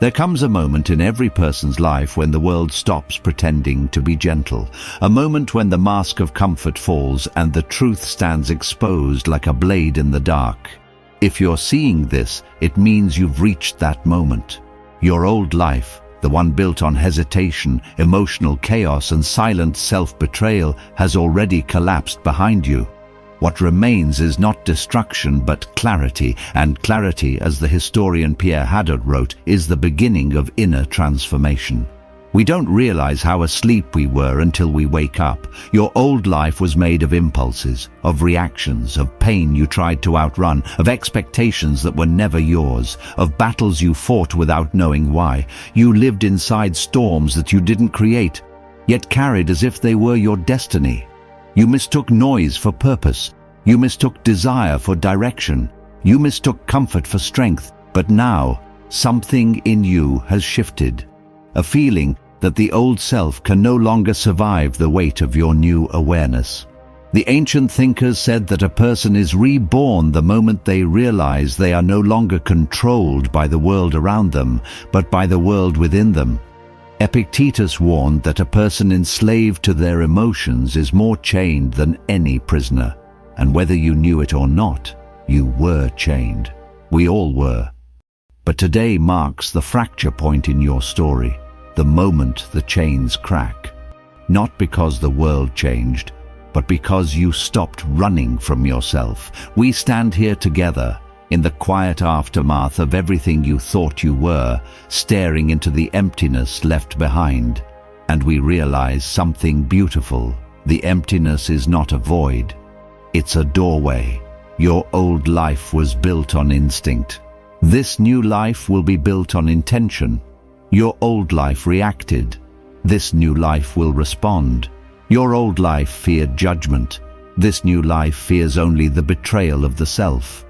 There comes a moment in every person's life when the world stops pretending to be gentle, a moment when the mask of comfort falls and the truth stands exposed like a blade in the dark. If you're seeing this, it means you've reached that moment. Your old life, the one built on hesitation, emotional chaos, and silent self-betrayal, has already collapsed behind you. What remains is not destruction but clarity, and clarity, as the historian Pierre Hadot wrote, is the beginning of inner transformation. We don't realize how asleep we were until we wake up. Your old life was made of impulses, of reactions, of pain you tried to outrun, of expectations that were never yours, of battles you fought without knowing why. You lived inside storms that you didn't create, yet carried as if they were your destiny. You mistook noise for purpose. You mistook desire for direction. You mistook comfort for strength. But now, something in you has shifted. A feeling that the old self can no longer survive the weight of your new awareness. The ancient thinkers said that a person is reborn the moment they realize they are no longer controlled by the world around them, but by the world within them. Epictetus warned that a person enslaved to their emotions is more chained than any prisoner. And whether you knew it or not, you were chained. We all were. But today marks the fracture point in your story, the moment the chains crack. Not because the world changed, but because you stopped running from yourself. We stand here together, in the quiet aftermath of everything you thought you were, staring into the emptiness left behind. And we realize something beautiful. The emptiness is not a void. It's a doorway. Your old life was built on instinct. This new life will be built on intention. Your old life reacted. This new life will respond. Your old life feared judgment. This new life fears only the betrayal of the self.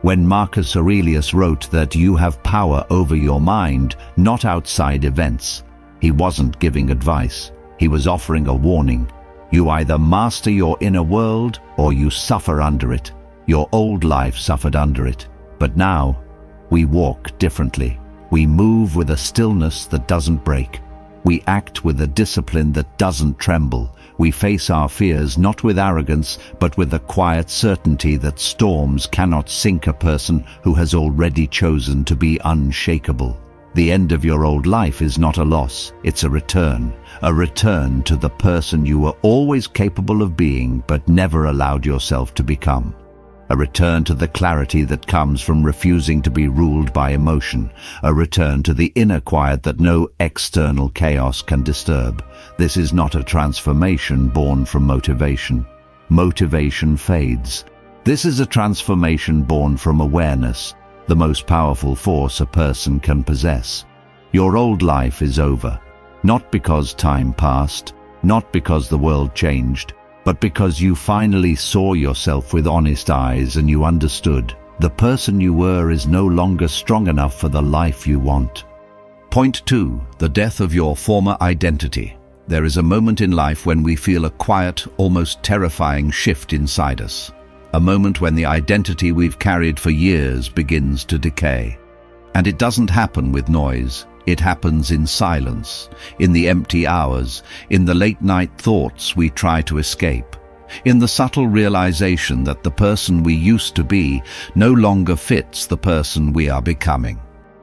When Marcus Aurelius wrote that you have power over your mind, not outside events, he wasn't giving advice. He was offering a warning. You either master your inner world or you suffer under it. Your old life suffered under it. But now, we walk differently. We move with a stillness that doesn't break. We act with a discipline that doesn't tremble. We face our fears not with arrogance, but with a quiet certainty that storms cannot sink a person who has already chosen to be unshakable. The end of your old life is not a loss, it's a return to the person you were always capable of being but never allowed yourself to become. A return to the clarity that comes from refusing to be ruled by emotion. A return to the inner quiet that no external chaos can disturb. This is not a transformation born from motivation. Motivation fades. This is a transformation born from awareness, the most powerful force a person can possess. Your old life is over, not because time passed, not because the world changed, but because you finally saw yourself with honest eyes and you understood the person you were is no longer strong enough for the life you want. Point 2. The death of your former identity. There is a moment in life when we feel a quiet, almost terrifying shift inside us. A moment when the identity we've carried for years begins to decay. And it doesn't happen with noise. It happens in silence, in the empty hours, in the late-night thoughts we try to escape, in the subtle realization that the person we used to be no longer fits the person we are becoming.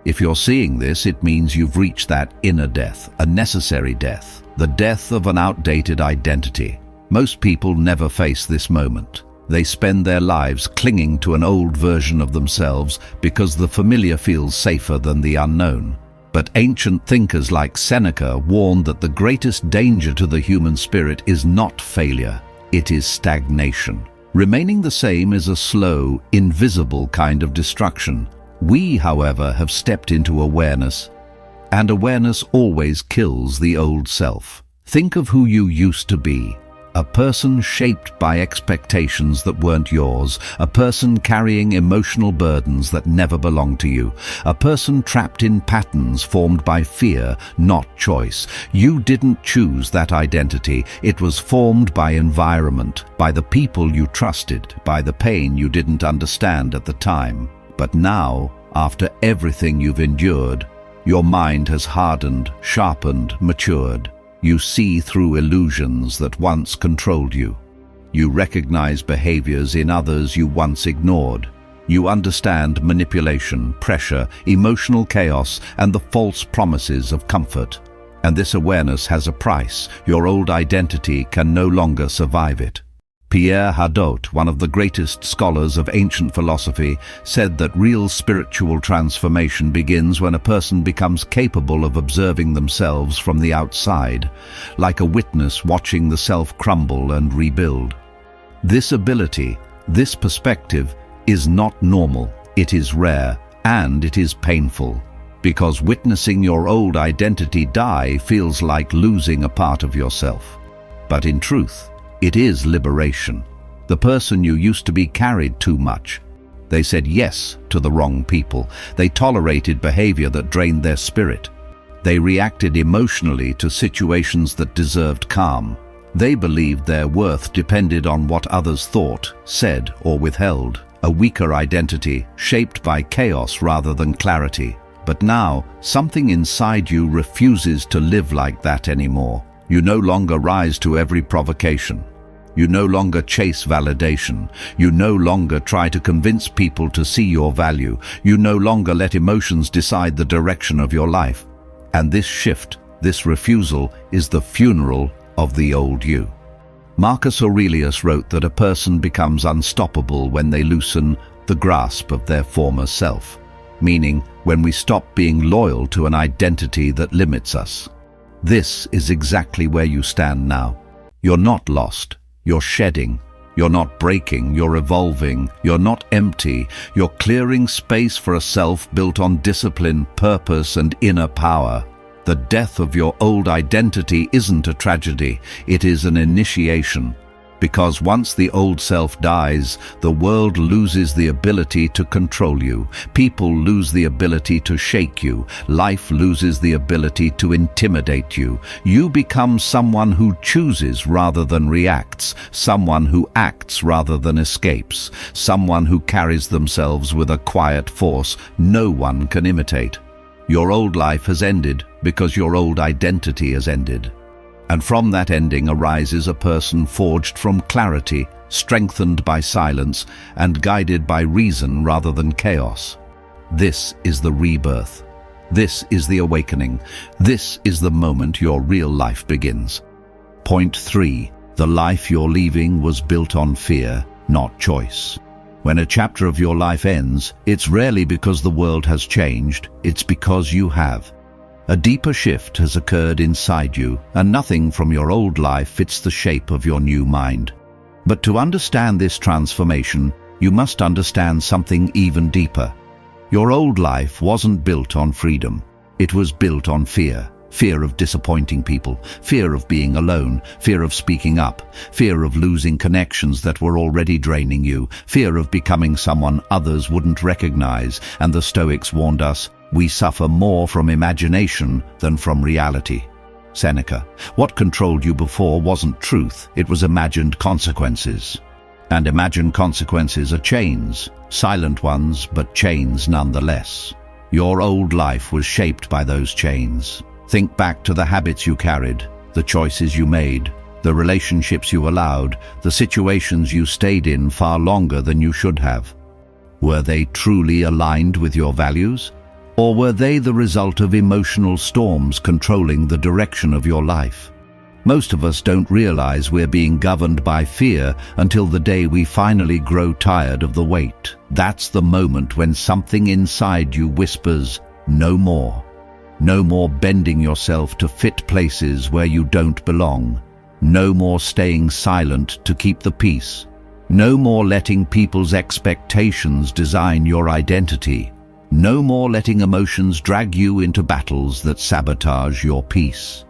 If you're seeing this, it means you've reached that inner death, a necessary death, the death of an outdated identity. Most people never face this moment. They spend their lives clinging to an old version of themselves because the familiar feels safer than the unknown. But ancient thinkers like Seneca warned that the greatest danger to the human spirit is not failure, it is stagnation. Remaining the same is a slow, invisible kind of destruction. We, however, have stepped into awareness, and awareness always kills the old self. Think of who you used to be. A person shaped by expectations that weren't yours, a person carrying emotional burdens that never belonged to you, a person trapped in patterns formed by fear, not choice. You didn't choose that identity. It was formed by environment, by the people you trusted, by the pain you didn't understand at the time. But now, after everything you've endured, Your mind has hardened, sharpened, matured. You see through illusions that once controlled you. You recognize behaviors in others you once ignored. You understand manipulation, pressure, emotional chaos, and the false promises of comfort. And this awareness has a price. Your old identity can no longer survive it. Pierre Hadot, one of the greatest scholars of ancient philosophy, said that real spiritual transformation begins when a person becomes capable of observing themselves from the outside, like a witness watching the self crumble and rebuild. This ability, this perspective, is not normal, it is rare, and it is painful, because witnessing your old identity die feels like losing a part of yourself. But in truth, it is liberation. The person you used to be carried too much. They said yes to the wrong people. They tolerated behavior that drained their spirit. They reacted emotionally to situations that deserved calm. They believed their worth depended on what others thought, said, or withheld. A weaker identity, shaped by chaos rather than clarity. But now, something inside you refuses to live like that anymore. You no longer rise to every provocation. You no longer chase validation. You no longer try to convince people to see your value. You no longer let emotions decide the direction of your life. And this shift, this refusal, is the funeral of the old you. Marcus Aurelius wrote that a person becomes unstoppable when they loosen the grasp of their former self, meaning when we stop being loyal to an identity that limits us. This is exactly where you stand now. You're not lost. You're shedding. You're not breaking. You're evolving. You're not empty. You're clearing space for a self built on discipline, purpose, and inner power. The death of your old identity isn't a tragedy. It is an initiation. Because once the old self dies, the world loses the ability to control you. People lose the ability to shake you. Life loses the ability to intimidate you. You become someone who chooses rather than reacts, someone who acts rather than escapes, someone who carries themselves with a quiet force no one can imitate. Your old life has ended because your old identity has ended. And from that ending arises a person forged from clarity, strengthened by silence, and guided by reason rather than chaos. This is the rebirth. This is the awakening. This is the moment your real life begins. Point 3. The life you're leaving was built on fear, not choice. When a chapter of your life ends, it's rarely because the world has changed, it's because you have. A deeper shift has occurred inside you, and nothing from your old life fits the shape of your new mind. But to understand this transformation, you must understand something even deeper. Your old life wasn't built on freedom. It was built on fear. Fear of disappointing people, fear of being alone, fear of speaking up, fear of losing connections that were already draining you, fear of becoming someone others wouldn't recognize, and the Stoics warned us, we suffer more from imagination than from reality. Seneca, what controlled you before wasn't truth, it was imagined consequences. And imagined consequences are chains, silent ones, but chains nonetheless. Your old life was shaped by those chains. Think back to the habits you carried, the choices you made, the relationships you allowed, the situations you stayed in far longer than you should have. Were they truly aligned with your values? Or were they the result of emotional storms controlling the direction of your life? Most of us don't realize we're being governed by fear until the day we finally grow tired of the weight. That's the moment when something inside you whispers, no more. No more bending yourself to fit places where you don't belong. No more staying silent to keep the peace. No more letting people's expectations design your identity. No more letting emotions drag you into battles that sabotage your peace.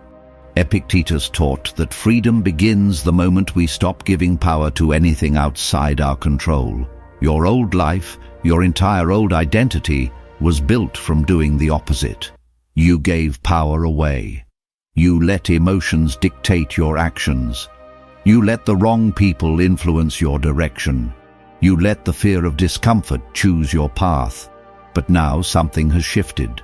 Epictetus taught that freedom begins the moment we stop giving power to anything outside our control. Your old life, your entire old identity, was built from doing the opposite. You gave power away. You let emotions dictate your actions. You let the wrong people influence your direction. You let the fear of discomfort choose your path. But now something has shifted.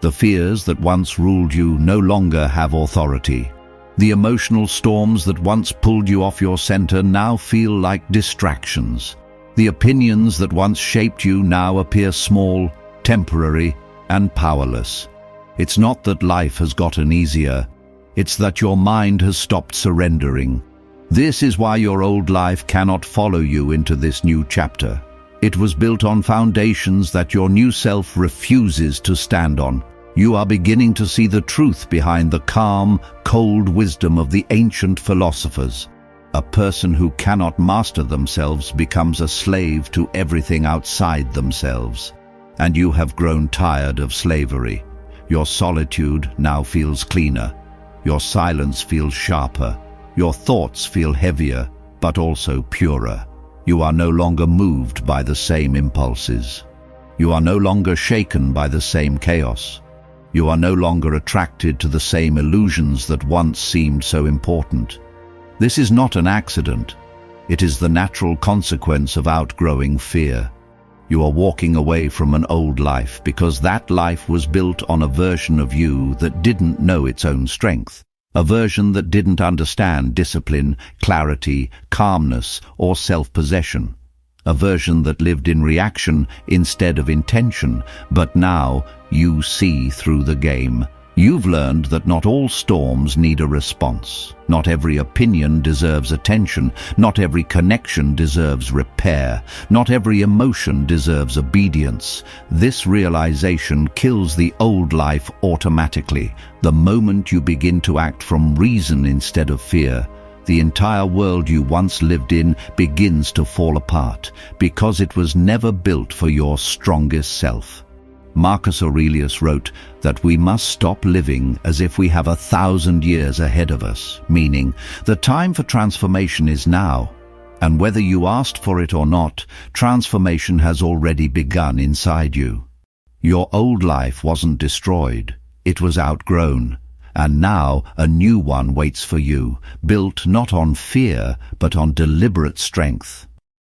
The fears that once ruled you no longer have authority. The emotional storms that once pulled you off your center now feel like distractions. The opinions that once shaped you now appear small, temporary, and powerless. It's not that life has gotten easier, it's that your mind has stopped surrendering. This is why your old life cannot follow you into this new chapter. It was built on foundations that your new self refuses to stand on. You are beginning to see the truth behind the calm, cold wisdom of the ancient philosophers. A person who cannot master themselves becomes a slave to everything outside themselves. And you have grown tired of slavery. Your solitude now feels cleaner. Your silence feels sharper. Your thoughts feel heavier, but also purer. You are no longer moved by the same impulses. You are no longer shaken by the same chaos. You are no longer attracted to the same illusions that once seemed so important. This is not an accident. It is the natural consequence of outgrowing fear. You are walking away from an old life because that life was built on a version of you that didn't know its own strength. A version that didn't understand discipline, clarity, calmness, or self-possession. A version that lived in reaction instead of intention, but now you see through the game. You've learned that not all storms need a response. Not every opinion deserves attention. Not every connection deserves repair. Not every emotion deserves obedience. This realization kills the old life automatically. The moment you begin to act from reason instead of fear, the entire world you once lived in begins to fall apart because it was never built for your strongest self. Marcus Aurelius wrote that we must stop living as if we have 1,000 years ahead of us, meaning the time for transformation is now, and whether you asked for it or not, transformation has already begun inside you. Your old life wasn't destroyed, it was outgrown, and now a new one waits for you, built not on fear but on deliberate strength.